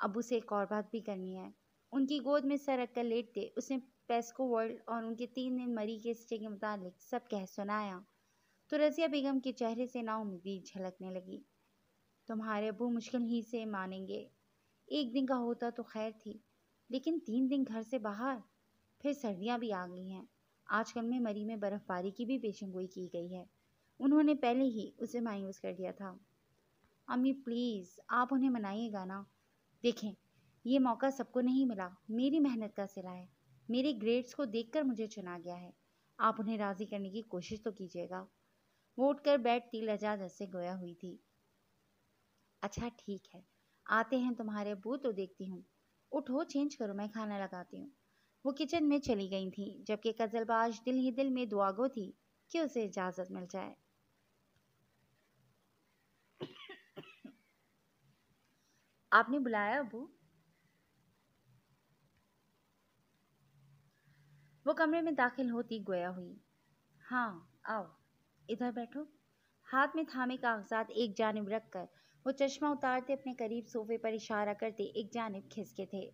ابو سے ایک اور بات بھی کرنی ہے۔ ان کی گود میں سر رکھ کر لیٹتے اس نے پیسکو ورلڈ اور ان کے 3 دن مری کے اسٹے کے متعلق سب کہہ سنایا تو رضیہ بیگم کے چہرے سے نا امیدی جھلکنے لگی۔ تمہارے ابو مشکل ہی سے مانیں گے، 1 دن کا ہوتا تو خیر تھی، لیکن 3 دن گھر سے باہر، پھر سردیاں بھی آ گئی ہیں۔ آج کل میں مری میں برف باری کی بھی پیشن گوئی کی گئی ہے۔ انہوں نے پہلے ہی اسے مایوس کر دیا تھا۔ امی پلیز آپ انہیں منائیے گا نا۔ دیکھیں یہ موقع سب کو نہیں ملا، میری محنت کا صلہ ہے، میرے گریڈز کو دیکھ کر مجھے چنا گیا ہے، آپ انہیں راضی کرنے کی کوشش تو کیجیے گا۔ وہ اٹھ کر بیٹھتی لجاجت سے گویا ہوئی تھی۔ اچھا ٹھیک ہے، آتے ہیں تمہارے ابو تو دیکھتی ہوں۔ اٹھو چینج کرو، میں کھانا لگاتی ہوں۔ وہ کچن میں چلی گئی تھیں جبکہ قزل باش دل ہی دل میں دعا گو تھی کہ اسے اجازت مل جائے۔ آپ نے بلایا ابو؟ وہ کمرے میں داخل ہوتی گویا ہوئی۔ ہاں آؤ ادھر بیٹھو۔ ہاتھ میں تھامے کاغذات ایک جانب رکھ کر وہ چشمہ اتارتے اپنے قریب صوفے پر اشارہ کرتے ایک جانب کھسکے تھے۔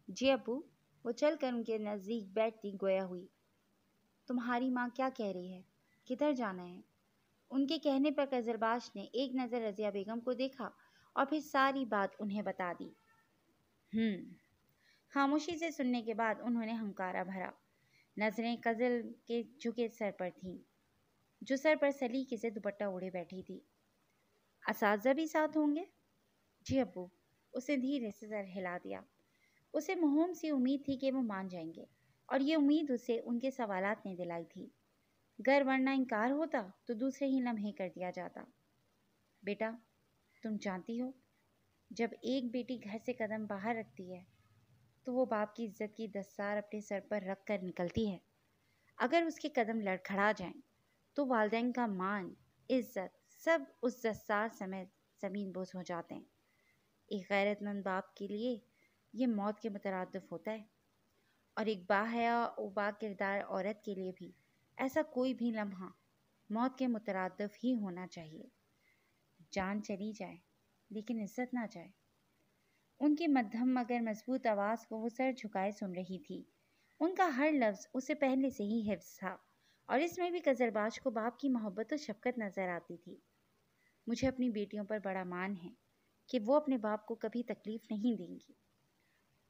جی ابو۔ وہ چل کر ان کے نزدیک بیٹھتی گویا ہوئی۔ تمہاری ماں کیا کہہ رہی ہے؟ کدھر جانا ہے؟ ان کے کہنے پر قزلباش نے ایک نظر رضیہ بیگم کو دیکھا اور پھر ساری بات انہیں بتا دی۔ خاموشی سے سننے کے بعد انہوں نے ہنکارا بھرا۔ نظریں قزل کے جھکے سر پر تھیں جو سر پر سلیقے سے دوپٹہ اوڑھے بیٹھی تھی۔ اساتذہ بھی ساتھ ہوں گے؟ جی ابو۔ اسے دھیرے سے سر ہلا دیا۔ اسے موہوم سی امید تھی کہ وہ مان جائیں گے، اور یہ امید اسے ان کے سوالات نے دلائی تھی۔ گر ورنہ انکار ہوتا تو دوسرے ہی لمحے کر دیا جاتا۔ بیٹا تم جانتی ہو، جب ایک بیٹی گھر سے قدم باہر رکھتی ہے تو وہ باپ کی عزت کی دستار اپنے سر پر رکھ کر نکلتی ہے۔ اگر اس کے قدم لڑکھڑا جائیں تو والدین کا مان، عزت سب اس دستار سمیت زمین بوس ہو جاتے ہیں۔ ایک غیرت مند باپ کے لیے یہ موت کے مترادف ہوتا ہے، اور ایک باحیا و با کردار عورت کے لیے بھی ایسا کوئی بھی لمحہ موت کے مترادف ہی ہونا چاہیے۔ جان چلی جائے لیکن عزت نہ جائے۔ ان کی مدھم مگر مضبوط آواز کو وہ سر جھکائے سن رہی تھی۔ ان کا ہر لفظ اسے پہلے سے ہی حفظ تھا، اور اس میں بھی قزلباش کو باپ کی محبت و شفقت نظر آتی تھی۔ مجھے اپنی بیٹیوں پر بڑا مان ہے کہ وہ اپنے باپ کو کبھی تکلیف نہیں دیں گی۔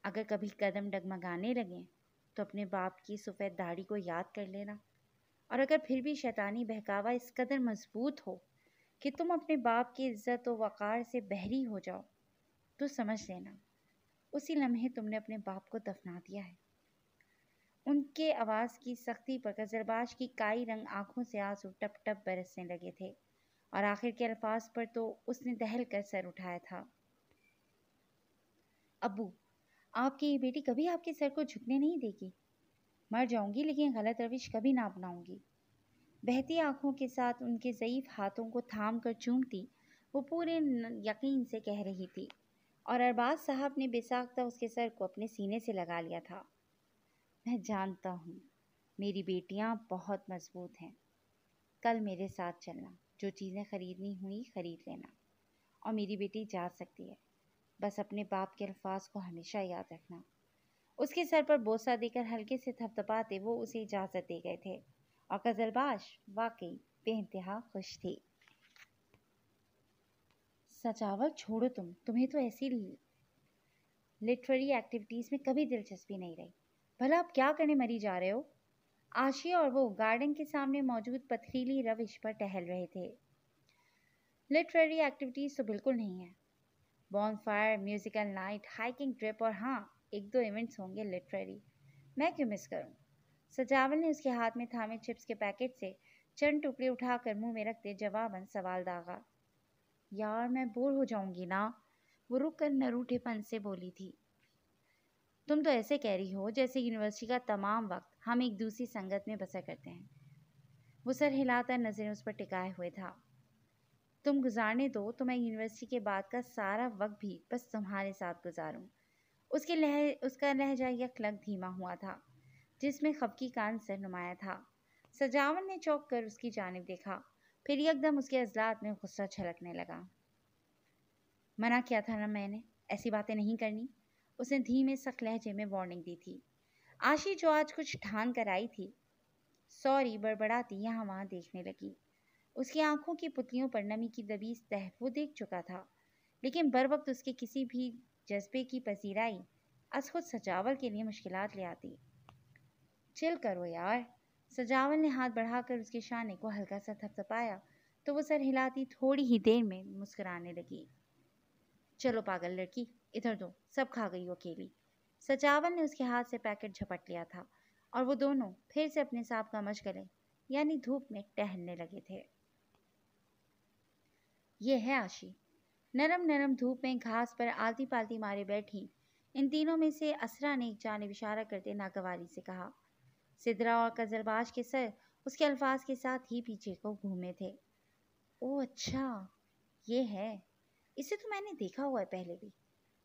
اگر کبھی قدم ڈگمگانے لگیں تو اپنے باپ کی سفید داڑھی کو یاد کر لینا، اور اگر پھر بھی شیطانی بہکاوا اس قدر مضبوط ہو کہ تم اپنے باپ کی عزت و وقار سے بحری ہو جاؤ تو سمجھ لینا اسی لمحے تم نے اپنے باپ کو دفنا دیا ہے۔ ان کے آواز کی سختی پر قزلباش کی کائی رنگ آنکھوں سے آنسو ٹپ ٹپ برسنے لگے تھے، اور آخر کے الفاظ پر تو اس نے دہل کر سر اٹھایا تھا۔ ابو آپ کی یہ بیٹی کبھی آپ کے سر کو جھکنے نہیں دے گی۔ مر جاؤں گی لیکن غلط روش کبھی نہ اپناؤں گی۔ بہتی آنکھوں کے ساتھ ان کے ضعیف ہاتھوں کو تھام کر چومتی وہ پورے یقین سے کہہ رہی تھی، اور ارباز صاحب نے بے ساختہ اس کے سر کو اپنے سینے سے لگا لیا تھا۔ میں جانتا ہوں میری بیٹیاں بہت مضبوط ہیں۔ کل میرے ساتھ چلنا، جو چیزیں خریدنی ہوئی خرید لینا، اور میری بیٹی جا سکتی ہے، بس اپنے باپ کے الفاظ کو ہمیشہ یاد رکھنا۔ اس کے سر پر بوسہ دے کر ہلکے سے تھپتھپاتے وہ اسے اجازت دے گئے تھے، اور قزلباش واقعی بے انتہا خوش تھی۔ سجاول چھوڑو، تمہیں تو ایسی لٹریری ایکٹیویٹیز میں کبھی دلچسپی نہیں رہی۔ بھلا آپ کیا کرنے مری جا رہے ہو؟ آشیا اور وہ گارڈن کے سامنے موجود پتھریلی روش پر ٹہل رہے تھے۔ لٹریری ایکٹیویٹیز تو بالکل نہیں ہے۔ Bone fire, musical night, hiking trip, اور ہاں 1-2 ایونٹس ہوں گے لٹریری، میں کیوں مس کروں؟ سجاول نے اس کے ہاتھ میں تھامے چپس کے پیکٹ سے چند ٹکڑے اٹھا کر منہ میں رکھتے جواباً سوال داغا۔ یار میں بور ہو جاؤں گی نا، وہ رک کر نروٹھے پن سے بولی تھی۔ تم تو ایسے کہہ رہی ہو جیسے یونیورسٹی کا تمام وقت ہم ایک دوسری سنگت میں بسر کرتے ہیں۔ وہ سر ہلاتا نظریں اس پر ٹکائے ہوئے تھا۔ تم گزارنے دو تو میں یونیورسٹی کے بعد کا سارا وقت بھی بس تمہارے ساتھ گزاروں۔ اس کا لہجہ یک لگ دھیما ہوا تھا جس میں خفگی کا عنصر نمایاں تھا۔ سجاول نے چونک کر اس کی جانب دیکھا، پھر یکدم اس کے عضلات میں غصہ چھلکنے لگا۔ منع کیا تھا نا میں نے، ایسی باتیں نہیں کرنی، اس نے دھیمے سخت لہجے میں وارننگ دی تھی۔ آشی جو آج کچھ ٹھان کر آئی تھی، سوری بڑبڑاتی یہاں وہاں دیکھنے لگی۔ اس کی آنکھوں کی پتلیوں پر نمی کی دبیز تہ وہ دیکھ چکا تھا، لیکن بر وقت اس کے کسی بھی جذبے کی پذیرائی از خود سجاول کے لیے مشکلات لے آتی۔ چل کرو یار، سجاول نے ہاتھ بڑھا کر اس کے شانے کو ہلکا سا تھپتھپایا تو وہ سر ہلاتی تھوڑی ہی دیر میں مسکرانے لگی۔ چلو پاگل لڑکی، ادھر دو، سب کھا گئی ہو اکیلی۔ سجاول نے اس کے ہاتھ سے پیکٹ جھپٹ لیا تھا اور وہ دونوں پھر سے اپنے سانپ کا مچ گلے یعنی دھوپ میں ٹہلنے لگے تھے۔ یہ ہے آشی۔ نرم نرم دھوپ میں گھاس پر آلتی پالتی مارے بیٹھی ان تینوں میں سے اسرا نے ایک جانب اشارہ کرتے ناگواری سے کہا۔ سدرا اور قزلباش کے سر اس کے الفاظ کے ساتھ ہی پیچھے کو گھومے تھے۔ او اچھا، یہ ہے، اسے تو میں نے دیکھا ہوا ہے پہلے بھی،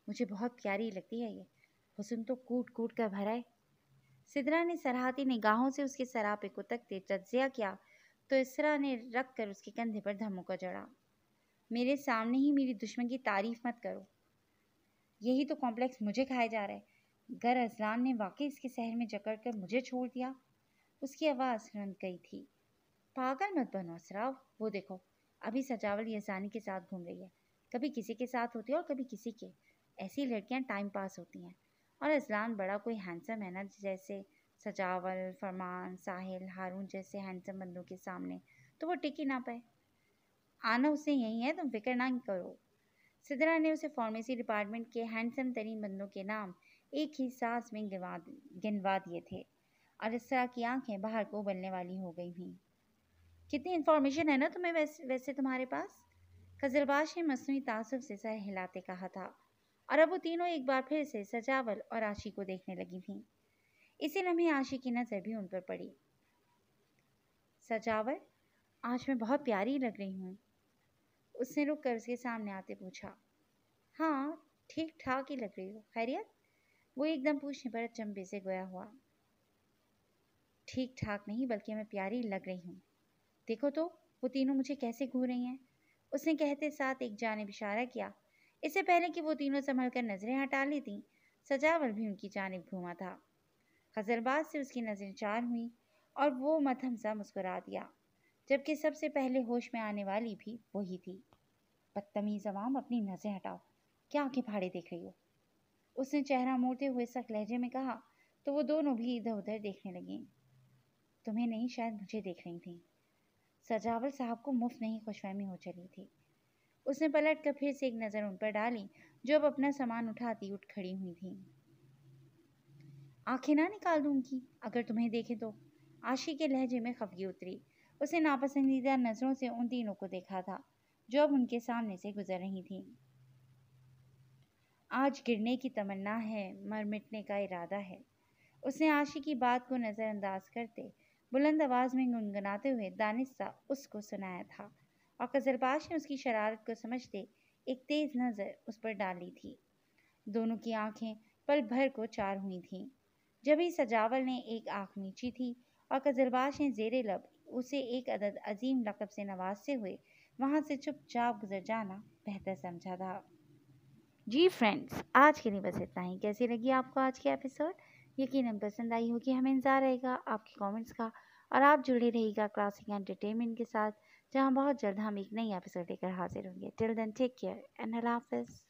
مجھے بہت پیاری لگتی ہے یہ، حسن تو کوٹ کوٹ کر بھرا ہے۔ سدرا نے سراہتی نگاہوں سے اس کے سراپے کو تکتے تجزیہ کیا تو اسرا نے رکھ کر اس کے کندھے پر دھمکا جڑا۔ میرے سامنے ہی میری دشمن کی تعریف مت کرو، یہی تو کمپلیکس مجھے کھایا جا رہا ہے۔ گر ازلان نے واقعی اس کے سحر میں جکڑ کر مجھے چھوڑ دیا۔ اس کی آواز رند گئی تھی۔ پاگل مت بنو اسرا، وہ دیکھو ابھی سجاول یزدانی کے ساتھ گھوم رہی ہے، کبھی کسی کے ساتھ ہوتی ہے اور کبھی کسی کے، ایسی لڑکیاں ٹائم پاس ہوتی ہیں۔ اور ازلان بڑا کوئی ہینڈسم ہے نا، جیسے سجاول، فرمان، ساحل، ہارون جیسے ہینڈسم بندوں کے سامنے تو وہ ٹک ہی نہ پائے۔ آنا اس نے یہی ہے، تم فکر نہ کرو۔ سدرا نے اسے فارمیسی ڈپارٹمنٹ کے ہینڈسم ترین بندوں کے نام ایک ہی سانس میں گنوا دیے تھے اور اسرا کی آنکھیں باہر کو ابلنے والی ہو گئی ہوئیں۔ کتنی انفارمیشن ہے نا تمہیں ویسے تمہارے پاس، قزلباش نے مصنوعی تعصب سے سر ہلاتے کہا تھا، اور اب وہ تینوں ایک بار پھر سے سجاول اور آشی کو دیکھنے لگی تھیں۔ اسی لمحے آشی کی نظر بھی ان پر پڑی۔ سجاول، آج میں بہت پیاری لگ رہی ہوں، اس نے رک کر اس کے سامنے آتے پوچھا۔ ہاں ٹھیک ٹھاک ہی لگ رہی ہو، خیریت؟ وہ ایک دم پوچھنے پر اچنبھے سے گویا ہوا۔ ٹھیک ٹھاک نہیں بلکہ میں پیاری لگ رہی ہوں، دیکھو تو وہ تینوں مجھے کیسے گھور رہی ہیں، اس نے کہتے ساتھ ایک جانب اشارہ کیا۔ اس سے پہلے کہ وہ تینوں سنبھل کر نظریں ہٹا لیتیں، سجاول بھی ان کی جانب گھوما تھا۔ قزلباش سے اس کی نظریں چار ہوئیں اور وہ مدھم سا مسکرا دیا، جبکہ سب سے پہلے ہوش میں آنے والی بھی وہی تھی۔ بدتمیز عوام، اپنی نظریں ہٹاؤ، کیا آنکھیں پھاڑے دیکھ رہی ہو؟ اس نے چہرہ موڑتے ہوئے سخت لہجے میں کہا تو وہ دونوں بھی ادھر ادھر دیکھنے لگیں۔ تمہیں نہیں، شاید مجھے دیکھ رہی تھیں۔ سجاول صاحب کو مفت نہیں خوش فہمی ہو چلی تھی۔ اس نے پلٹ کر پھر سے ایک نظر ان پر ڈالی جو اب اپنا سامان اٹھاتی اٹھ کھڑی ہوئی تھیں۔ آنکھیں نہ نکال دوں ان کی اگر تمہیں دیکھے تو، آشی کے لہجے میں خفگی اتری۔ اس نے ناپسندیدہ نظروں سے ان تینوں کو دیکھا تھا جو اب ان کے سامنے سے گزر رہی تھیں۔ آج گرنے کی تمنا ہے، مر مٹنے کا ارادہ ہے، اس نے آشی کی بات کو نظر انداز کرتے بلند آواز میں گنگناتے ہوئے دانش سا اس کو سنایا تھا، اور قزلباش نے اس کی شرارت کو سمجھتے ایک تیز نظر اس پر ڈالی تھی۔ دونوں کی آنکھیں پل بھر کو چار ہوئی تھیں۔ جبھی سجاول نے ایک آنکھ میچی تھی اور قزلباش نے زیر لب اسے ایک عدد عظیم لقب سے نوازتے ہوئے وہاں سے چپ چاپ گزر جانا بہتر سمجھا تھا۔ جی فرینڈز، آج کے لیے بس اتنا ہی۔ کیسی لگی آپ کو آج کی ایپیسوڈ؟ یقیناً پسند آئی ہوگی، ہمیں انتظار رہے گا آپ کے کامنٹس کا، اور آپ جڑے رہیے گا کلاسک انٹرٹینمنٹ کے ساتھ، جہاں بہت جلد ہم ایک نئی ایپیسوڈ لے کر حاضر ہوں گے۔ ٹل دین ٹیک کیئر اینڈ اللہ حافظ۔